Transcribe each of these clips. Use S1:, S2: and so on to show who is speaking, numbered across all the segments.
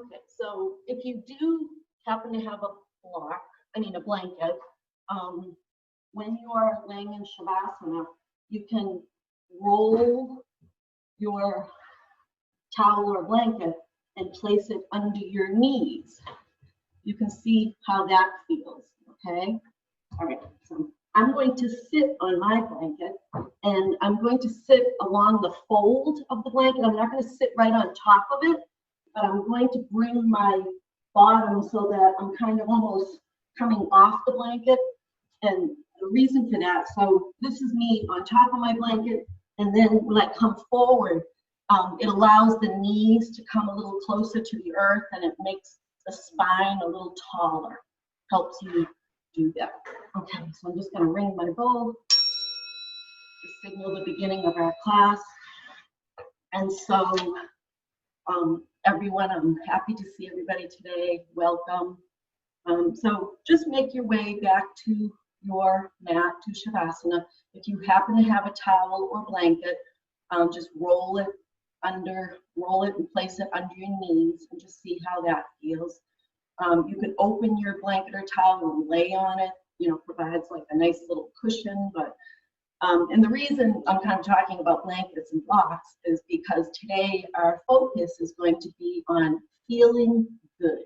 S1: Okay, so if you do happen to have a blanket, when you are laying in Shavasana, you can roll your towel or blanket and place it under your knees. You can see how that feels, okay? All right, so I'm going to sit on my blanket and I'm going to sit along the fold of the blanket. I'm not going to sit right on top of it, but I'm going to bring my bottom so that I'm kind of almost coming off the blanket. And the reason for that, so this is me on top of my blanket, and then when I come forward, it allows the knees to come a little closer to the earth, and it makes the spine a little taller, helps you do that. Okay, so I'm just going to ring my bowl to signal the beginning of our class. And so everyone, I'm happy to see everybody today. Welcome. So just make your way back to your mat, to Shavasana. If you happen to have a towel or blanket, just roll it and place it under your knees and just see how that feels. You can open your blanket or towel and lay on it, provides like a nice little cushion. But and the reason I'm kind of talking about blankets and blocks is because today our focus is going to be on feeling good,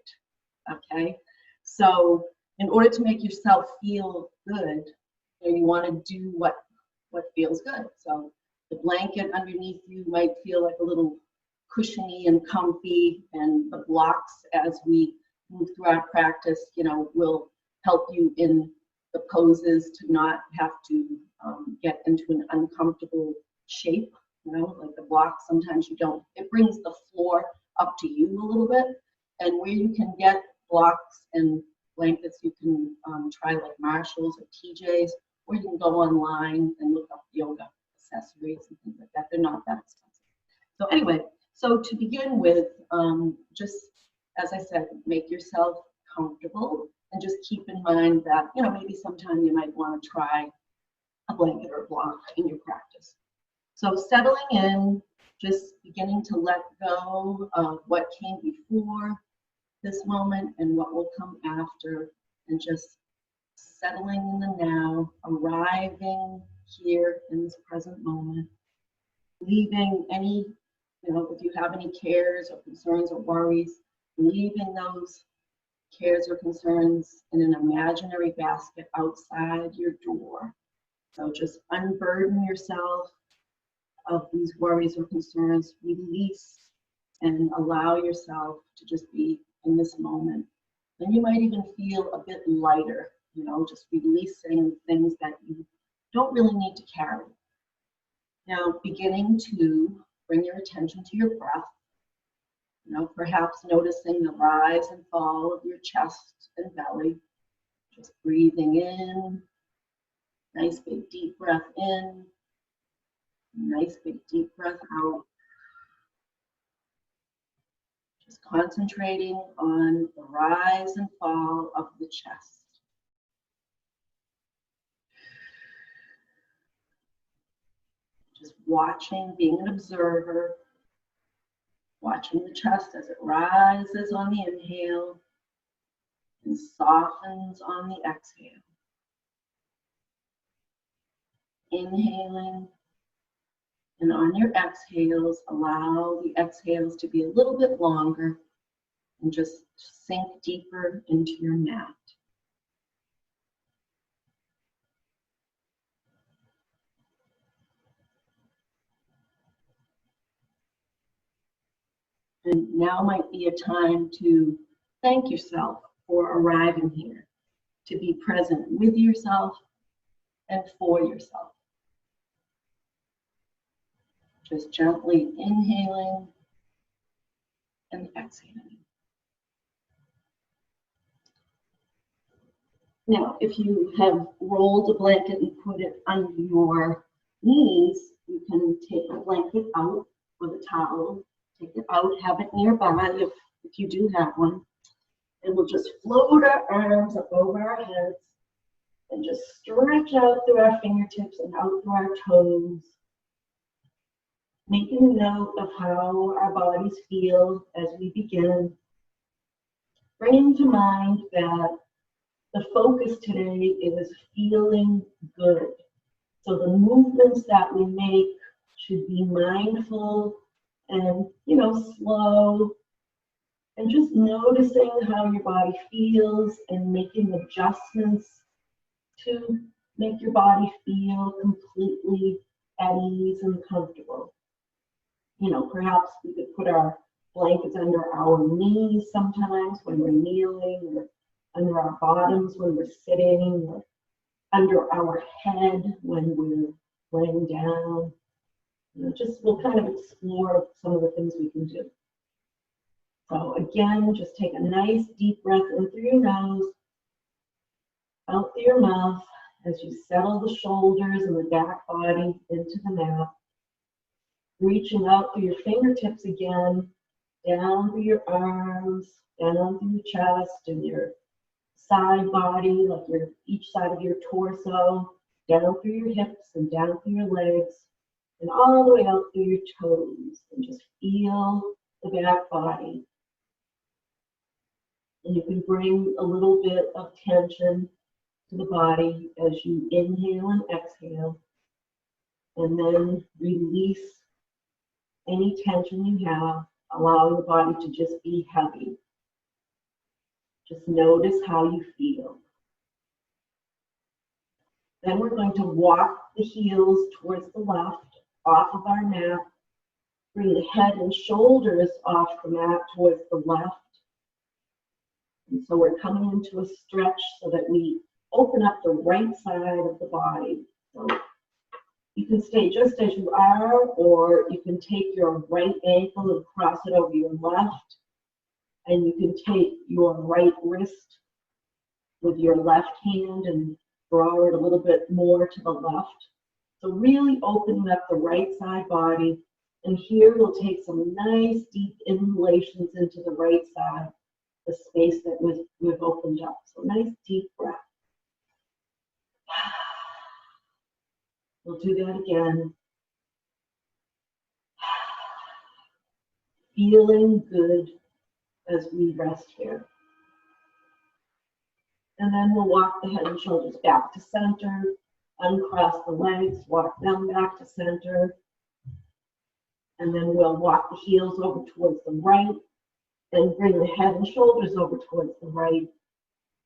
S1: okay? So in order to make yourself feel good, you want to do what feels good. So the blanket underneath you might feel like a little cushiony and comfy, and the blocks as we move through our practice, will help you in the poses to not have to get into an uncomfortable shape. Like the blocks, sometimes you don't. It brings the floor up to you a little bit, and where you can get blocks and blankets, you can try like Marshalls or TJ's, or you can go online and look up yoga accessories and things like that. They're not that expensive. So anyway, so to begin with, just as I said, make yourself comfortable and just keep in mind that, maybe sometime you might want to try a blanket or a block in your practice. So settling in, just beginning to let go of what came before this moment and what will come after, and just settling in the now, arriving here in this present moment, leaving any, if you have any cares or concerns or worries, leaving those cares or concerns in an imaginary basket outside your door. So just unburden yourself of these worries or concerns, release, and allow yourself to just be in this moment. Then you might even feel a bit lighter, just releasing things that you don't really need to carry. Now, beginning to bring your attention to your breath, perhaps noticing the rise and fall of your chest and belly, just breathing in, nice big deep breath in, nice big deep breath out. Just concentrating on the rise and fall of the chest. Just watching, being an observer, watching the chest as it rises on the inhale and softens on the exhale. Inhaling, and on your exhales, allow the exhales to be a little bit longer and just sink deeper into your mat. And now might be a time to thank yourself for arriving here, to be present with yourself and for yourself. Just gently inhaling and exhaling. Now, if you have rolled a blanket and put it under your knees, you can take a blanket out with a towel, take it out, have it nearby if you do have one, and we'll just float our arms up over our heads and just stretch out through our fingertips and out through our toes, making a note of how our bodies feel as we begin, bringing to mind that the focus today is feeling good. So the movements that we make should be mindful and, slow, and just noticing how your body feels and making adjustments to make your body feel completely at ease and comfortable. Perhaps we could put our blankets under our knees sometimes when we're kneeling, or under our bottoms when we're sitting, or under our head when we're laying down. We'll kind of explore some of the things we can do. So again, just take a nice deep breath in through your nose, out through your mouth as you settle the shoulders and the back body into the mat. Reaching out through your fingertips again, down through your arms, down through your chest and your side body, like each side of your torso, down through your hips and down through your legs, and all the way out through your toes. And just feel the back body. And you can bring a little bit of tension to the body as you inhale and exhale, and then release any tension you have, allowing the body to just be heavy. Just notice how you feel. Then we're going to walk the heels towards the left, off of our mat. Bring the head and shoulders off the mat towards the left. And so we're coming into a stretch so that we open up the right side of the body. So you can stay just as you are, or you can take your right ankle and cross it over your left. And you can take your right wrist with your left hand and draw it a little bit more to the left. So really opening up the right side body. And here we'll take some nice deep inhalations into the right side, the space that we've opened up. So nice deep breath. We'll do that again. Feeling good as we rest here. And then we'll walk the head and shoulders back to center, uncross the legs, walk them back to center. And then we'll walk the heels over towards the right and bring the head and shoulders over towards the right.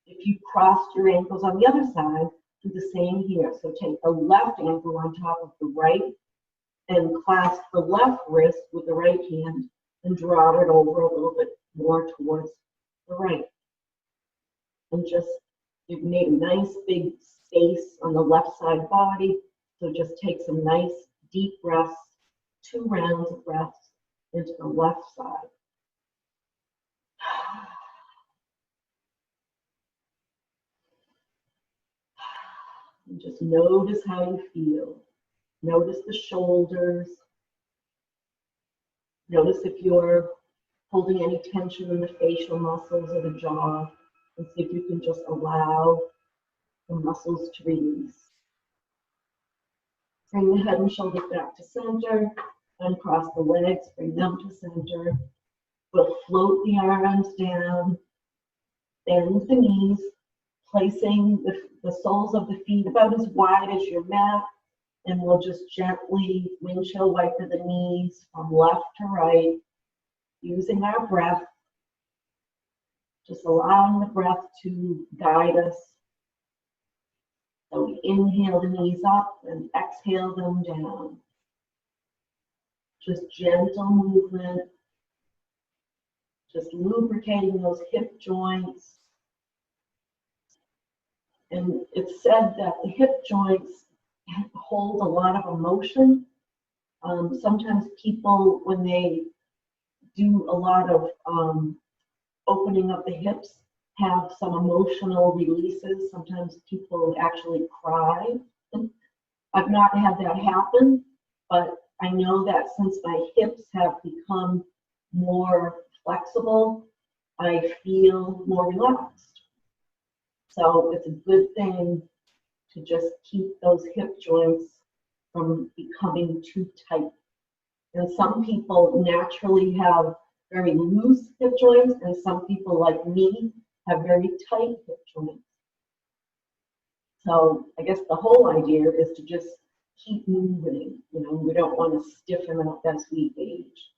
S1: If you crossed your ankles on the other side, do the same here. So take the left ankle on top of the right and clasp the left wrist with the right hand and draw it over a little bit more towards the right. And just, you've made a nice big space on the left side body. So just take some nice deep breaths, 2 rounds of breaths into the left side. And just notice how you feel. Notice the shoulders. Notice if you're holding any tension in the facial muscles or the jaw, and see if you can just allow the muscles to release. Bring the head and shoulders back to center, uncross the legs, bring them to center. We'll float the arms down, bend the knees, placing the soles of the feet about as wide as your mat, and we'll just gently windshield wiper the knees from left to right, using our breath, just allowing the breath to guide us. So we inhale the knees up and exhale them down. Just gentle movement, just lubricating those hip joints. And it's said that the hip joints hold a lot of emotion. Sometimes people, when they do a lot of opening of the hips, have some emotional releases. Sometimes people actually cry. I've not had that happen, but I know that since my hips have become more flexible, I feel more relaxed. So it's a good thing to just keep those hip joints from becoming too tight. And some people naturally have very loose hip joints, and some people like me have very tight hip joints. So I guess the whole idea is to just keep moving. You know, we don't want to stiffen up as we age.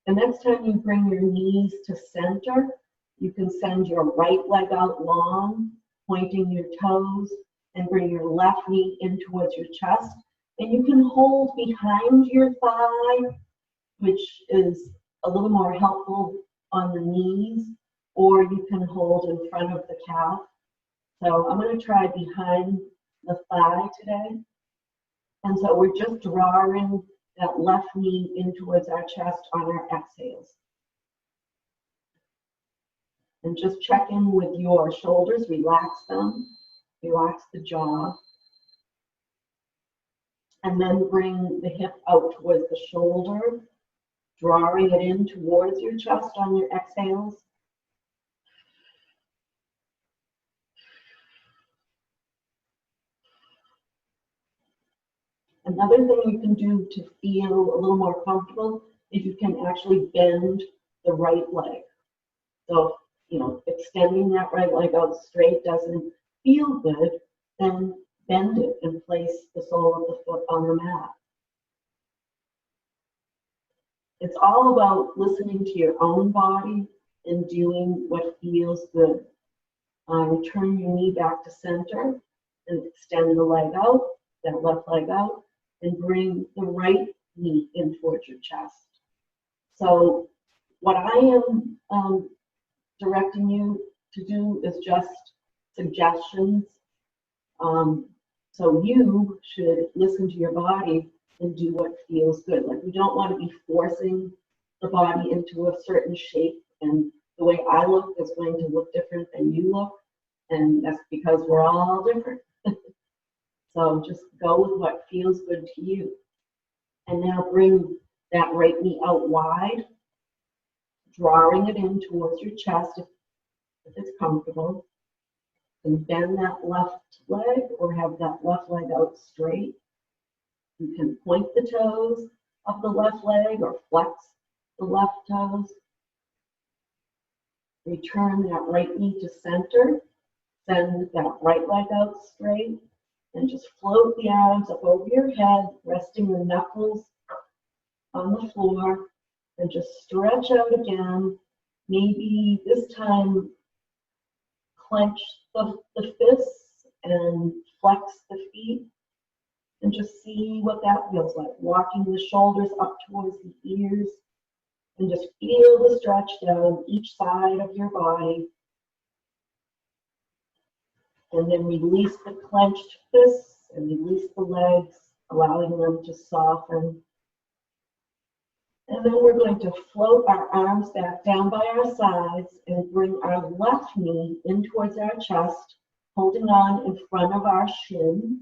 S1: The next time you bring your knees to center, you can send your right leg out long, pointing your toes, and bring your left knee in towards your chest. And you can hold behind your thigh, which is a little more helpful on the knees, or you can hold in front of the calf. So I'm going to try behind the thigh today. And so we're just drawing that left knee in towards our chest on our exhales. And just check in with your shoulders, relax them, relax the jaw. And then bring the hip out towards the shoulder, drawing it in towards your chest on your exhales. Another thing you can do to feel a little more comfortable is you can actually bend the right leg. So, you know, extending that right leg out straight doesn't feel good, then bend it and place the sole of the foot on the mat. It's all about listening to your own body and doing what feels good. Turn your knee back to center and extend the leg out, that left leg out, and bring the right knee in towards your chest. So what I am directing you to do is just suggestions. So you should listen to your body and do what feels good. Like, we don't want to be forcing the body into a certain shape, and the way I look is going to look different than you look, and that's because we're all different. So just go with what feels good to you. And now bring that right knee out wide, drawing it in towards your chest if it's comfortable. And bend that left leg or have that left leg out straight. You can point the toes of the left leg or flex the left toes. Return that right knee to center. Send that right leg out straight. And just float the arms up over your head, resting the knuckles on the floor. And just stretch out again. Maybe this time clench the fists and flex the feet. And just see what that feels like. Walking the shoulders up towards the ears. And just feel the stretch down each side of your body. And then release the clenched fists and release the legs, allowing them to soften. And then we're going to float our arms back down by our sides and bring our left knee in towards our chest, holding on in front of our shin.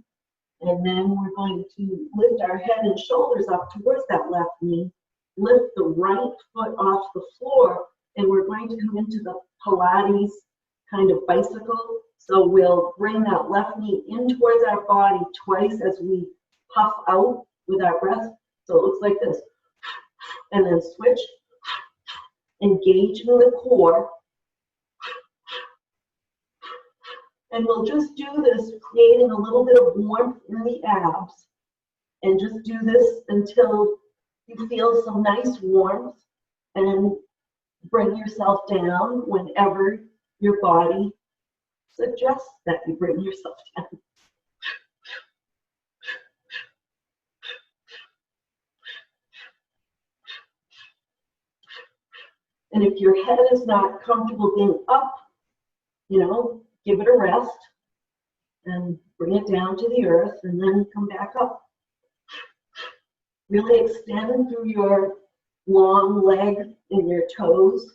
S1: And then we're going to lift our head and shoulders up towards that left knee, lift the right foot off the floor, and we're going to come into the Pilates kind of bicycle. So we'll bring that left knee in towards our body twice as we puff out with our breath. So it looks like this. And then switch, engaging the core. And we'll just do this, creating a little bit of warmth in the abs. And just do this until you feel some nice warmth. And bring yourself down whenever your body suggests that you bring yourself down. And if your head is not comfortable being up, you know, give it a rest and bring it down to the earth and then come back up. Really extend through your long leg and your toes.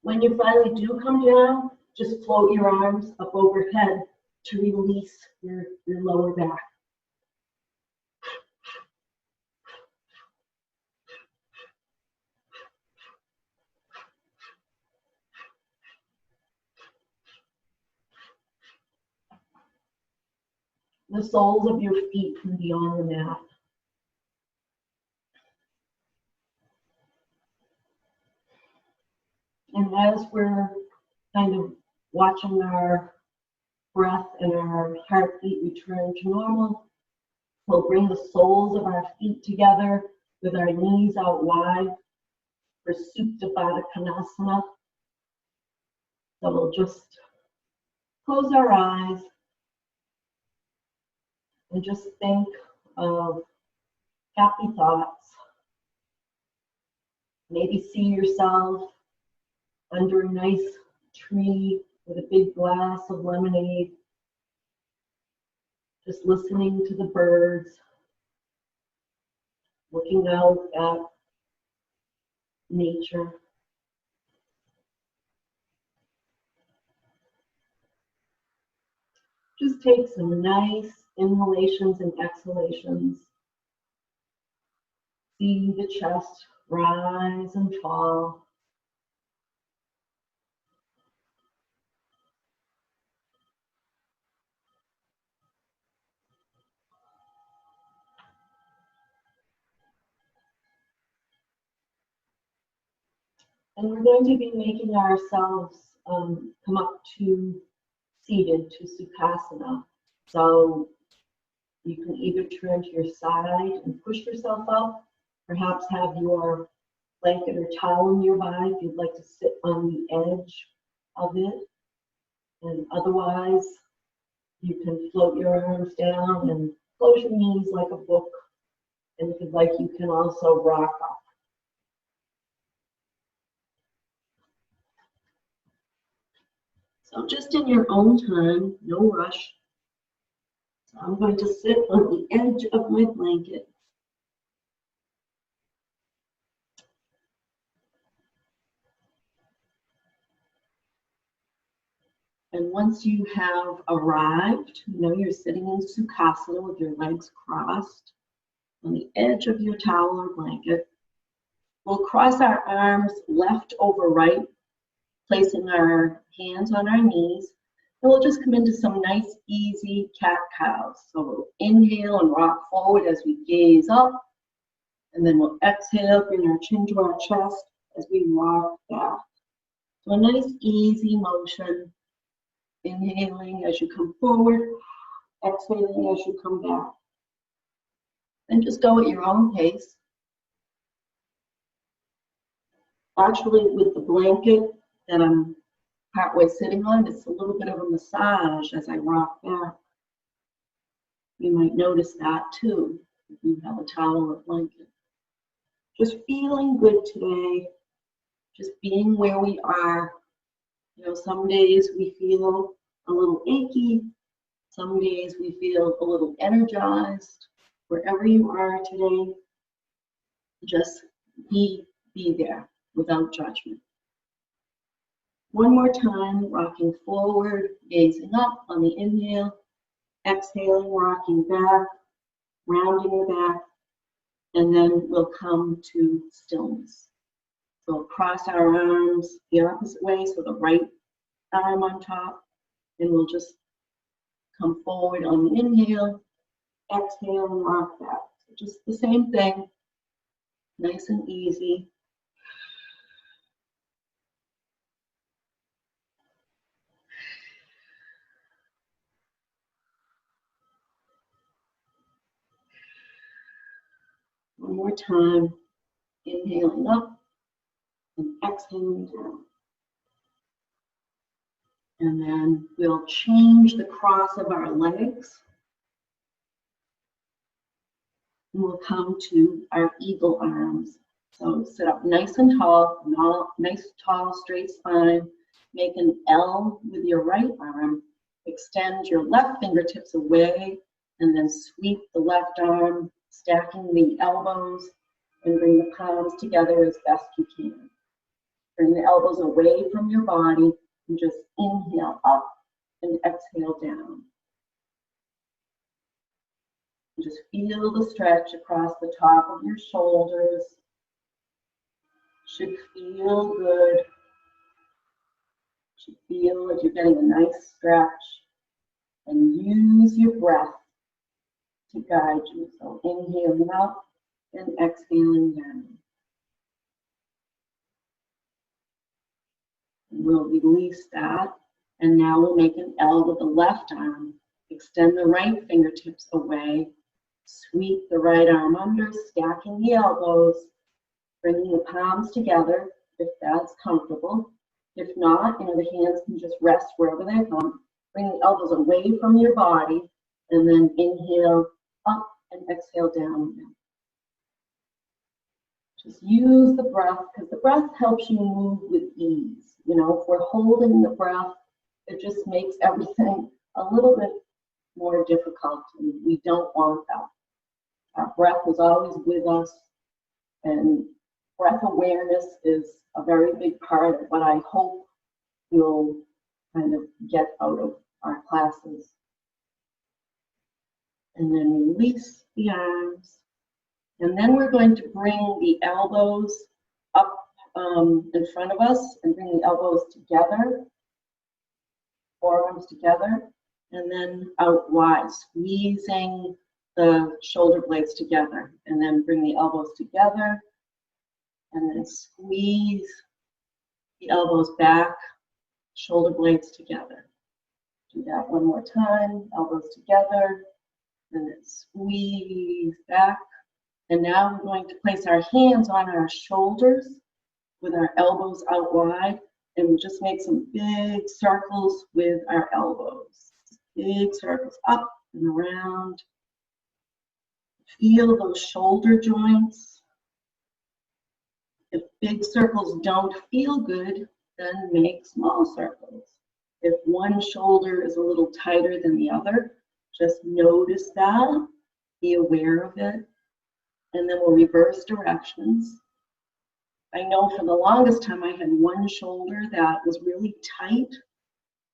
S1: When you finally do come down, just float your arms up overhead to release your lower back. the soles of your feet can be on the mat. And as we're kind of watching our breath and our heartbeat return to normal, we'll bring the soles of our feet together with our knees out wide for Supta Baddha Konasana. So we'll just close our eyes and just think of happy thoughts. Maybe see yourself under a nice tree with a big glass of lemonade, just listening to the birds, looking out at nature. Just take some nice inhalations and exhalations. See the chest rise and fall. And we're going to be making ourselves come up to seated to Sukhasana. So you can either turn to your side and push yourself up, perhaps have your blanket or towel nearby if you'd like to sit on the edge of it. And otherwise, you can float your arms down and close your knees like a book. And if you'd like, you can also rock up. So just in your own time, no rush. So I'm going to sit on the edge of my blanket. And once you have arrived, you know you're sitting in Sukhasana with your legs crossed on the edge of your towel or blanket. We'll cross our arms left over right, placing our hands on our knees. And we'll just come into some nice, easy cat-cows. So we'll inhale and rock forward as we gaze up. And then we'll exhale, bring our chin to our chest as we rock back. So a nice, easy motion. Inhaling as you come forward, exhaling as you come back. And just go at your own pace. Actually, with the blanket that I'm partway sitting on, it's a little bit of a massage as I rock back. You might notice that too, if you have a towel or blanket. Just feeling good today, just being where we are. You know, some days we feel a little achy, some days we feel a little energized. Wherever you are today, just be there without judgment. One more time, rocking forward, gazing up on the inhale, exhaling, rocking back, rounding the back, and then we'll come to stillness. So we'll cross our arms the opposite way, so the right arm on top, and we'll just come forward on the inhale, exhale, and rock back. So just the same thing, nice and easy. One more time, inhaling up and exhaling down. And then we'll change the cross of our legs. And we'll come to our eagle arms. So sit up nice and tall, nice tall straight spine. Make an L with your right arm. Extend your left fingertips away and then sweep the left arm, stacking the elbows, and bring the palms together as best you can. Bring the elbows away from your body and just inhale up and exhale down. And just feel the stretch across the top of your shoulders. Should feel good. Should feel like you're getting a nice stretch. And use your breath to guide you. So inhaling up and exhaling down. We'll release that, and now we'll make an L with the left arm. Extend the right fingertips away. Sweep the right arm under, stacking the elbows, bringing the palms together if that's comfortable. If not, the hands can just rest wherever they come. Bring the elbows away from your body, and then inhale up and exhale down. Just use the breath, because the breath helps you move with ease. If we're holding the breath, it just makes everything a little bit more difficult, and we don't want that. Our breath is always with us, and breath awareness is a very big part of what I hope you'll kind of get out of our classes. And then release the arms. And then we're going to bring the elbows up in front of us and bring the elbows together, forearms together, and then out wide, squeezing the shoulder blades together, and then bring the elbows together, and then squeeze the elbows back, shoulder blades together. Do that one more time, elbows together, and then squeeze back. And now we're going to place our hands on our shoulders with our elbows out wide, and we'll just make some big circles with our elbows. Big circles up and around. Feel those shoulder joints. If big circles don't feel good, then make small circles. If one shoulder is a little tighter than the other, just notice that, be aware of it, and then we'll reverse directions. I know for the longest time I had one shoulder that was really tight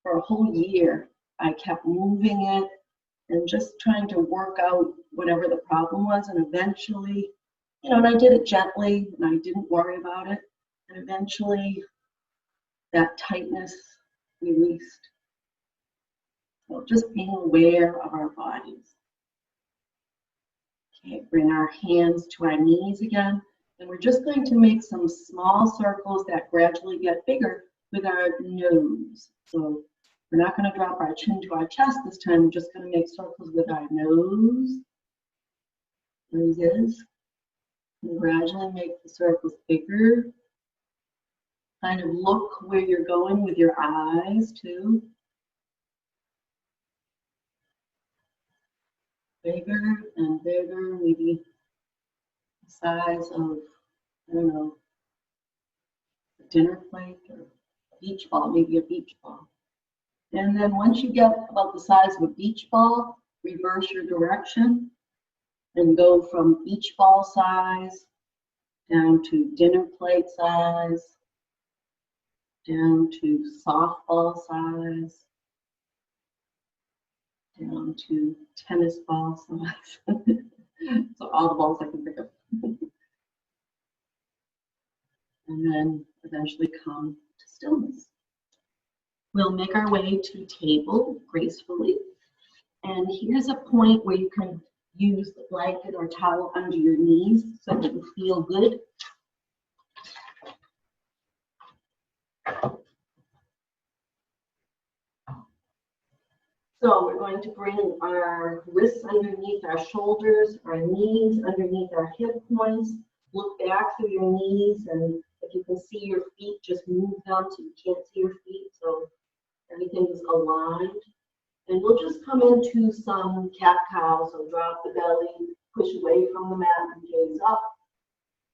S1: for a whole year. I kept moving it and just trying to work out whatever the problem was, and eventually, and I did it gently and I didn't worry about it, and eventually that tightness released. So just being aware of our bodies. Okay, bring our hands to our knees again, and we're just going to make some small circles that gradually get bigger with our nose. So we're not going to drop our chin to our chest this time, we're just going to make circles with our nose. Noses. And gradually make the circles bigger. Kind of look where you're going with your eyes too. Bigger and bigger, maybe the size of, I don't know, a dinner plate or a beach ball, maybe a beach ball. And then once you get about the size of a beach ball, reverse your direction and go from beach ball size down to dinner plate size, down to softball size, down to tennis ball size. So all the balls I can think of. And then eventually come to stillness. We'll make our way to table gracefully. And here's a point where you can use the blanket or towel under your knees so that you feel good. So we're going to bring our wrists underneath our shoulders, our knees underneath our hip points. Look back through your knees, and if you can see your feet, just move them so you can't see your feet, so everything is aligned. And we'll just come into some cat-cow, so drop the belly, push away from the mat and gaze up,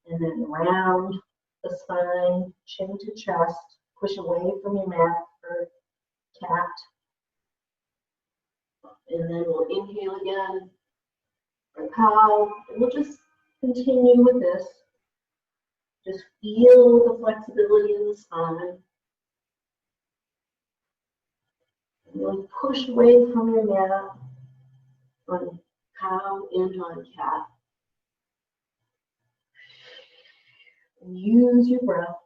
S1: and then round the spine, chin to chest, push away from your mat for cat. And then we'll inhale again for cow, and we'll just continue with this. Just feel the flexibility in the spine. And really push away from your mat on cow and on cat. And use your breath.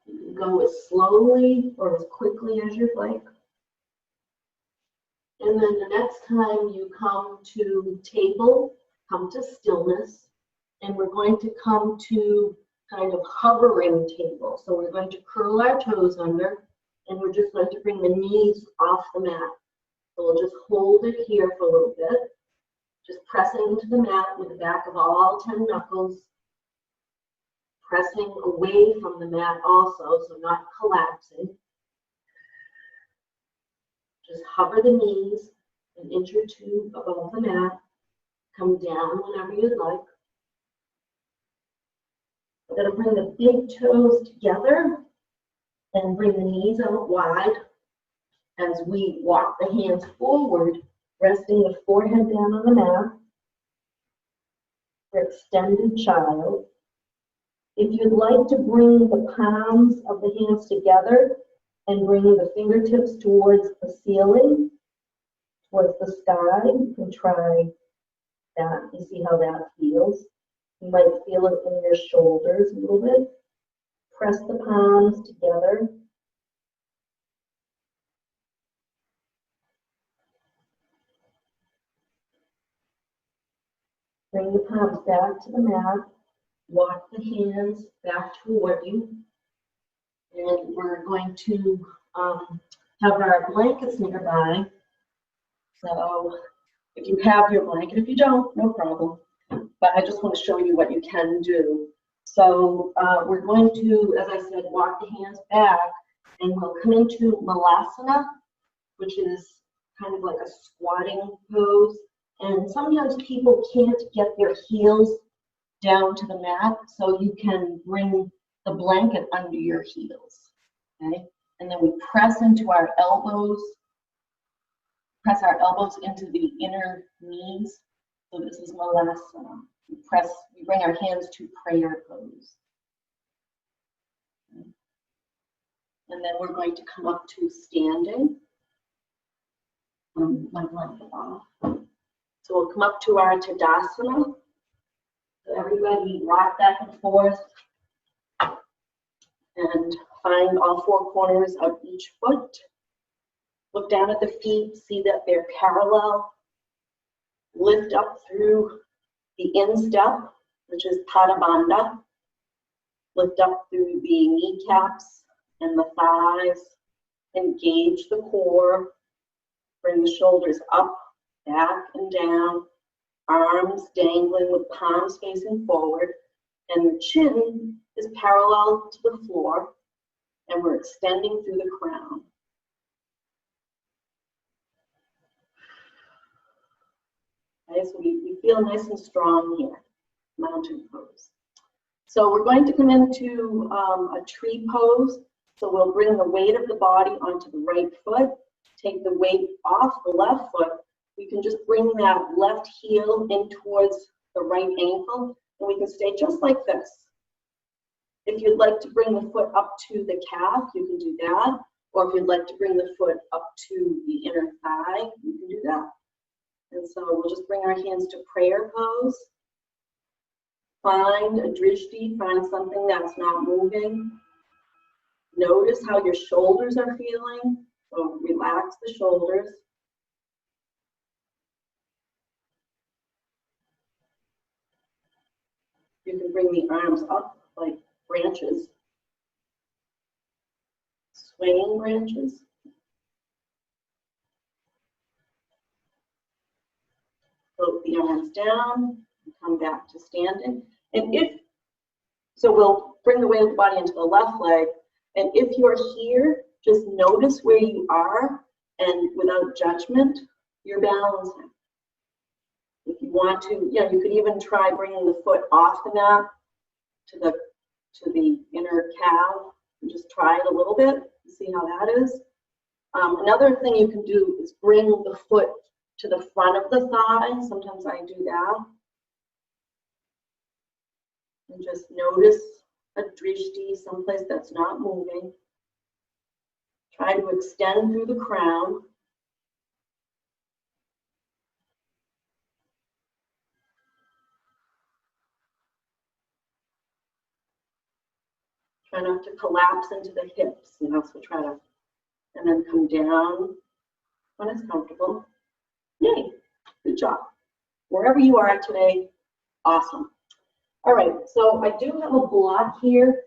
S1: You can go as slowly or as quickly as you'd like. And then the next time you come to table, come to stillness, and we're going to come to kind of hovering table. So we're going to curl our toes under, and we're just going to bring the knees off the mat. So we'll just hold it here for a little bit, just pressing into the mat with the back of all 10 knuckles, pressing away from the mat also, so not collapsing. Just hover the knees an inch or two above the mat. Come down whenever you'd like. We're going to bring the big toes together and bring the knees out wide as we walk the hands forward, resting the forehead down on the mat for extended child. If you'd like to bring the palms of the hands together and bring the fingertips towards the ceiling, towards the sky, you can try that. You see how that feels. You might feel it in your shoulders a little bit. Press the palms together. Bring the palms back to the mat. Walk the hands back toward you. And we're going to have our blankets nearby. So if you have your blanket, if you don't, no problem. But I just want to show you what you can do. So we're going to, as I said, walk the hands back, and we'll come into Malasana, which is kind of like a squatting pose. And sometimes people can't get their heels down to the mat, so you can bring the blanket under your heels, okay? And then we press into our elbows, press our elbows into the inner knees. So this is Malasana. We bring our hands to prayer pose. Okay. And then we're going to come up to standing. My blanket off. So we'll come up to our Tadasana. So everybody rock back and forth and find all four corners of each foot. Look down at the feet, see that they're parallel. Lift up through the instep, which is Pada Bandha. Lift up through the kneecaps and the thighs. Engage the core. Bring the shoulders up, back, and down. Arms dangling with palms facing forward. And the chin is parallel to the floor. And we're extending through the crown. Okay, so we feel nice and strong here, mountain pose. So we're going to come into a tree pose. So we'll bring the weight of the body onto the right foot, take the weight off the left foot. We can just bring that left heel in towards the right ankle, and we can stay just like this. If you'd like to bring the foot up to the calf, you can do that. Or if you'd like to bring the foot up to the inner thigh, you can do that. And so we'll just bring our hands to prayer pose. Find a drishti, find something that's not moving. Notice how your shoulders are feeling. So relax the shoulders. You can bring the arms up like branches, swinging branches. Float the arms down, and come back to standing. And so we'll bring the weight of the body into the left leg. And if you're here, just notice where you are, and without judgment, you're balancing. If you want to, you could even try bringing the foot off the mat to the inner calf, and just try it a little bit and see how that is. Another thing you can do is bring the foot to the front of the thigh. Sometimes I do that. And just notice a drishti, someplace that's not moving. Try to extend through the crown. Try not to collapse into the hips, so try to, and then come down when it's comfortable. Yay, good job. Wherever you are today, awesome. All right, so I do have a block here.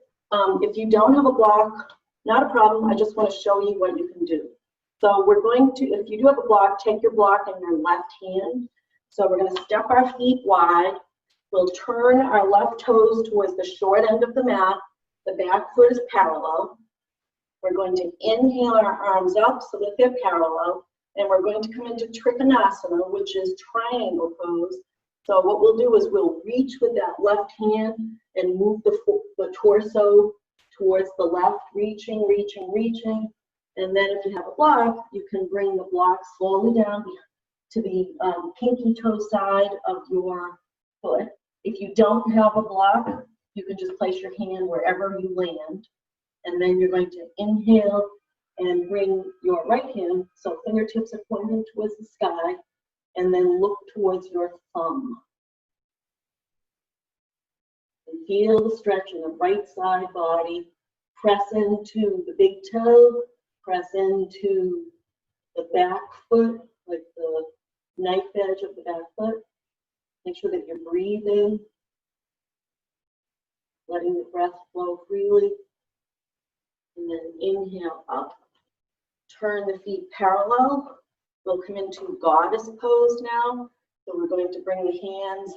S1: If you don't have a block, not a problem. I just want to show you what you can do. So we're going to, if you do have a block, take your block in your left hand. So we're going to step our feet wide. We'll turn our left toes towards the short end of the mat. The back foot is parallel. We're going to inhale our arms up so that they're parallel. And we're going to come into Trikonasana, which is triangle pose. So what we'll do is we'll reach with that left hand and move the torso towards the left, reaching, reaching, reaching. And then if you have a block, you can bring the block slowly down to the pinky toe side of your foot. If you don't have a block, you can just place your hand wherever you land. And then you're going to inhale and bring your right hand, so fingertips are pointing towards the sky, and then look towards your thumb. And feel the stretch in the right side body. Press into the big toe, press into the back foot, like the knife edge of the back foot. Make sure that you're breathing, letting the breath flow freely. And then inhale up. Turn the feet parallel. We'll come into goddess pose now. So we're going to bring the hands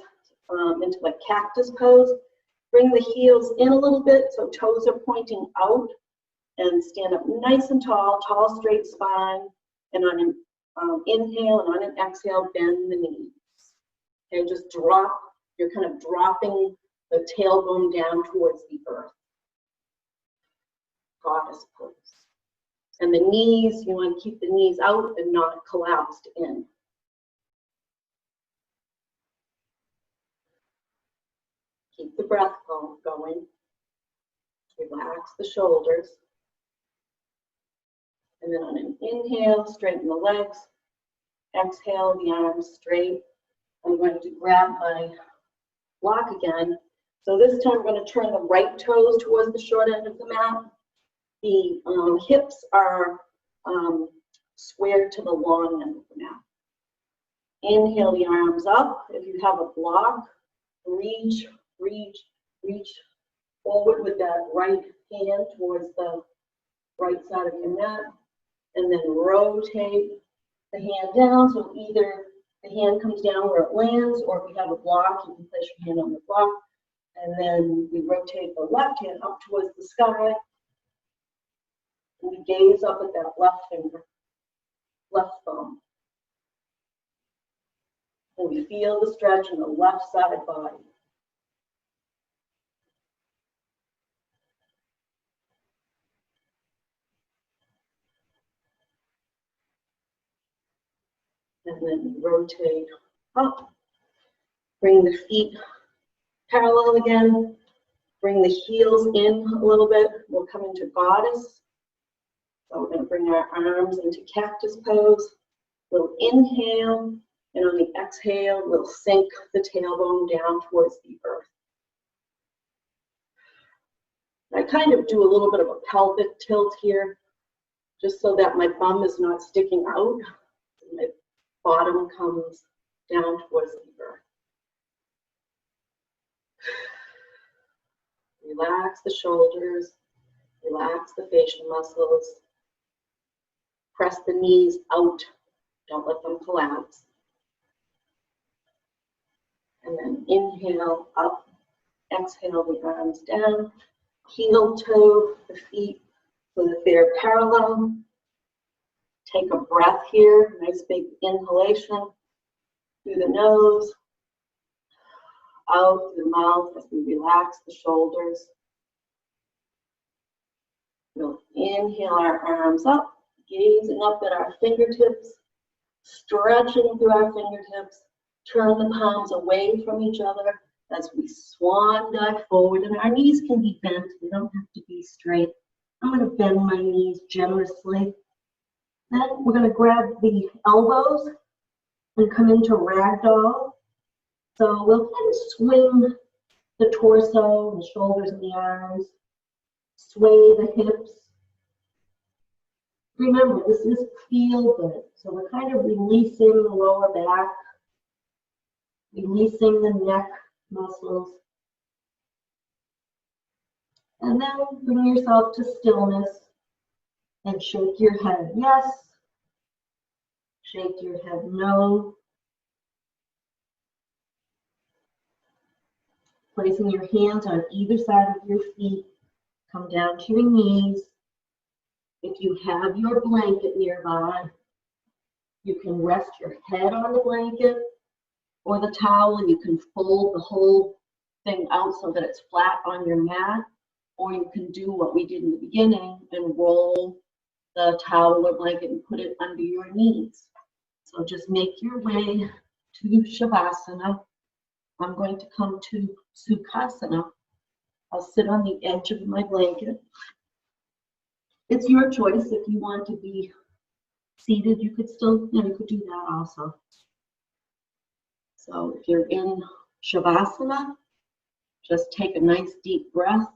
S1: into like cactus pose. Bring the heels in a little bit so toes are pointing out. And stand up nice and tall, tall straight spine. And on an inhale and on an exhale, bend the knees. Okay, just drop. You're kind of dropping the tailbone down towards the earth. Goddess pose. And the knees, you want to keep the knees out and not collapsed in. Keep the breath going. Relax the shoulders. And then on an inhale, straighten the legs. Exhale, the arms straight. I'm going to grab my block again. So this time I'm going to turn the right toes towards the short end of the mat. The hips are square to the long end of the mat. Inhale the arms up. If you have a block, reach, reach, reach forward with that right hand towards the right side of your mat. And then rotate the hand down. So either the hand comes down where it lands, or if you have a block, you can place your hand on the block. And then we rotate the left hand up towards the sky. And we gaze up at that left finger, left thumb. And we feel the stretch in the left side body. And then rotate up. Bring the feet parallel again. Bring the heels in a little bit. We'll come into goddess. So we're going to bring our arms into cactus pose. We'll inhale, and on the exhale, we'll sink the tailbone down towards the earth. I kind of do a little bit of a pelvic tilt here, just so that my bum is not sticking out. My bottom comes down towards the earth. Relax the shoulders, relax the facial muscles. Press the knees out, don't let them collapse. And then inhale up, exhale the arms down, heel toe the feet so that they're parallel. Take a breath here, nice big inhalation through the nose, out through the mouth as we relax the shoulders. We'll inhale our arms up, gazing up at our fingertips, stretching through our fingertips. Turn the palms away from each other as we swan dive forward, and our knees can be bent. They don't have to be straight. I'm going to bend my knees generously. Then we're going to grab the elbows and come into ragdoll. So we'll kind of swing the torso and the shoulders and the arms, sway the hips, Remember, this is feel good. So we're kind of releasing the lower back, releasing the neck muscles. And then bring yourself to stillness and shake your head yes, shake your head no. Placing your hands on either side of your feet, come down to your knees. If you have your blanket nearby, you can rest your head on the blanket or the towel, and you can fold the whole thing out so that it's flat on your mat, or you can do what we did in the beginning and roll the towel or blanket and put it under your knees. So just make your way to Shavasana. I'm going to come to Sukhasana. I'll sit on the edge of my blanket. It's your choice. If you want to be seated, you could still, you could do that also. So if you're in Shavasana, just take a nice deep breath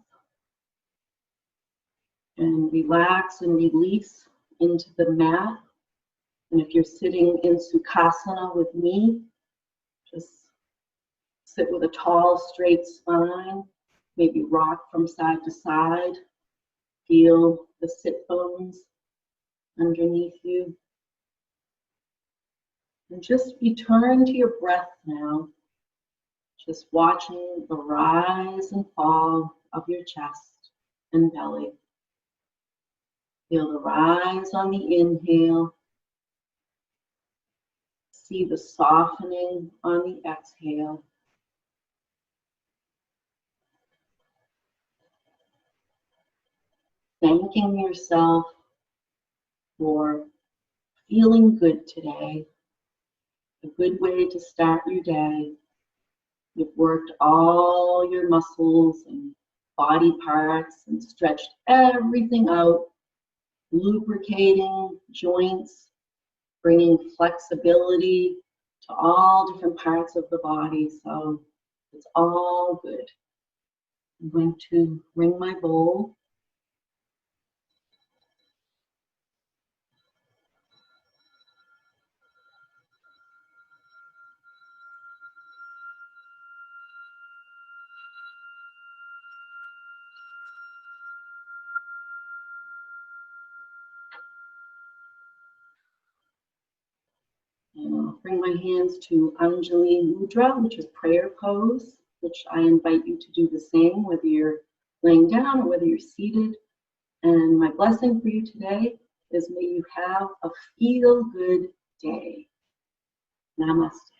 S1: and relax and release into the mat. And if you're sitting in Sukhasana with me, just sit with a tall, straight spine, maybe rock from side to side. Feel the sit bones underneath you. And just return to your breath now, just watching the rise and fall of your chest and belly. Feel the rise on the inhale. See the softening on the exhale. Thanking yourself for feeling good today. A good way to start your day. You've worked all your muscles and body parts and stretched everything out, lubricating joints, bringing flexibility to all different parts of the body. So it's all good. I'm going to bring my bowl. And I'll bring my hands to Anjali Mudra, which is prayer pose, which I invite you to do the same, whether you're laying down or whether you're seated. And my blessing for you today is may you have a feel-good day. Namaste.